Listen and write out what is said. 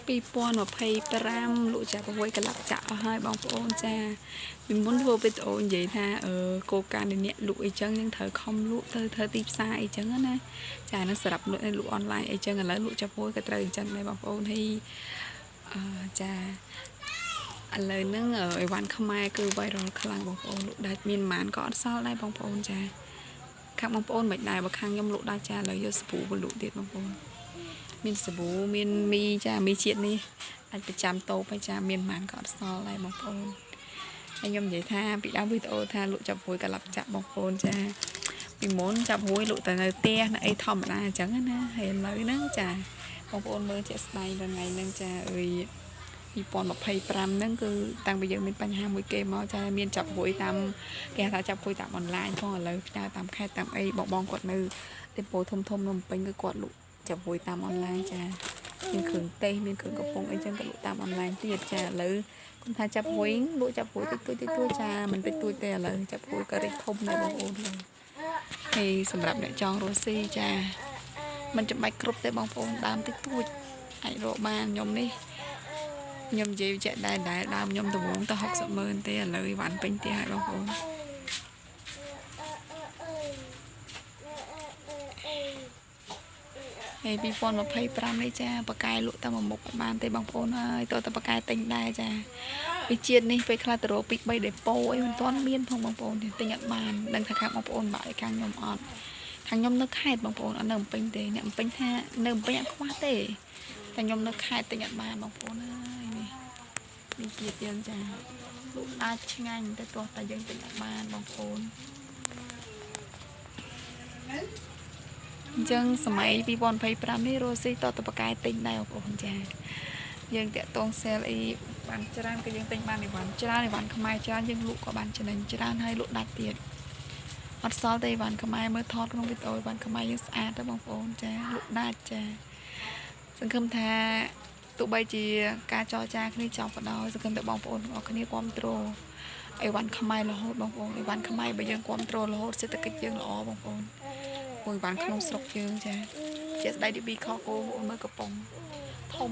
ពីពាន់25លោកចាប្រវៃកន្លប់ចាក់អស់ហើយបងប្អូនចាពីមុនធ្វើវីដេអូនិយាយថាគោលការណ៍នេះលក់អីចឹងយើងត្រូវខំលក់ទៅធ្វើទីផ្សារអីចឹងណាចានឹងសម្រាប់លក់អនឡាញអីចឹងឥឡូវលក់ចាប់ពួយក៏ត្រូវអញ្ចឹងដែរបងប្អូនហើយចាឥឡូវហ្នឹងអីវ៉ាន់ខ្មែរគឺ viral ខ្លាំងបងប្អូនលក់ដាច់មានម៉ានក៏អត់សល់ដែរបងប្អូនចាខាងបងប្អូនមិនដែរបើខាងខ្ញុំលក់ដាច់ចាឥឡូវយកសាប៊ូមកលក់ទៀតបងប្អូនមានសាប៊ូមានមីចាមីជាតិនេះអាចប្រចាំតូបហើយចាមានម៉ានក៏អត់សល់ដែរបងប្អូនហើយខ្ញុំនិយាយថាពីដើមវីដេអូថាលក់ចាប់ពួយកន្លប់ចាក់បងប្អូនចាពីមុនចាប់ពួយលក់តែនៅផ្ទះនៅអីធម្មតាអញ្ចឹងណាហើយឥឡូវហ្នឹងចាបងប្អូនមើលជាក់ស្ដែងដល់ថ្ងៃហ្នឹងចាអើយ2025ហ្នឹងគឺតាំងពីយើងមានបញ្ហាមួយគេមកចាមានចាប់ពួយតាមគេថាចាប់ពួយតាមអនឡាញផងឥឡូវផ្ញើតាមខេត្តតាមអីបងគាត់នៅទីពោធំនៅភ្នំពេញគឺគាត់លក់ចាប់ពួយតាមអនឡាញចាមានគ្រឿងទេសមានគ្រឿងកំប៉ុងអីចឹងក៏លក់តាមអនឡាញទៀតចាឥឡូវគុំថាចាប់ពួយលក់ចាប់ពួយតិចតួចចាមិនតិចតួចទេឥឡូវចាប់ពួយក៏រីកធំដែរបងប្អូនហើយសម្រាប់អ្នកចង់រស់ស៊ីចាមិនចាំបាច់គ្រប់ទេបងប្អូនដើមតិចតួចអាចរកបានខ្ញុំនេះខ្ញុំនិយាយជាក់ដែរដើមខ្ញុំដំងទៅ60,000ទេឥឡូវវ៉ាន់ពេញផ្ទះហើយបងប្អូនហើយ2025នេះចាបកែលក់តែមួយមុខបានទេបងប្អូនហើយតើតបកែទិញដែរចាពីជាតិនេះពេលខ្លះទៅរកពី3ដេប៉ូអីមិនទាន់មានផងបងប្អូនទិញអត់បានដឹងថាខាងបងប្អូនបាក់ឯខាងខ្ញុំអត់ខាងខ្ញុំនៅខេត្តបងប្អូនអត់នៅភ្នំពេញទេអ្នកភ្នំពេញថានៅភ្នំពេញអត់ខ្វះទេតែខ្ញុំនៅខេត្តទិញអត់បានបងប្អូនហើយនេះជាតិយើងចាលក់ដាច់ឆ្ងាញ់តែទោះតែយើងទិញអត់បានបងប្អូនអញ្ចឹងសម័យ2025នេះរស់ស៊ីតតបកែទិញដែរបងប្អូនចាយើងតាក់តង sale អីបានច្រើនក៏យើងទិញបានអីវ៉ាន់ច្រើនអីវ៉ាន់ខ្មែរច្រើនយើងលក់ក៏បានចំណេញច្រើនហើយលក់ដាច់ទៀតអត់សល់ទេអីវ៉ាន់ខ្មែរមើលថតក្នុងវីដេអូអីវ៉ាន់ខ្មែរយើងស្អាតទៅបងប្អូនចាលក់ដាច់ចាសង្ឃឹមថាទោះបីជាការចរចាគ្នាចប់ក៏ដោយសង្ឃឹមតែបងប្អូនទាំងអស់គ្នាគ្រប់គ្រងអីវ៉ាន់ខ្មែររហូតបងប្អូនអីវ៉ាន់ខ្មែរបើយើងគ្រប់គ្រងរហូតសេដ្ឋកិច្ចយើងល្អបងប្អូនមួយវ៉ាន់ក្នុងស្រុកយើងចាជាស្ដីទីពីខគោមើលកំប៉ុងធំ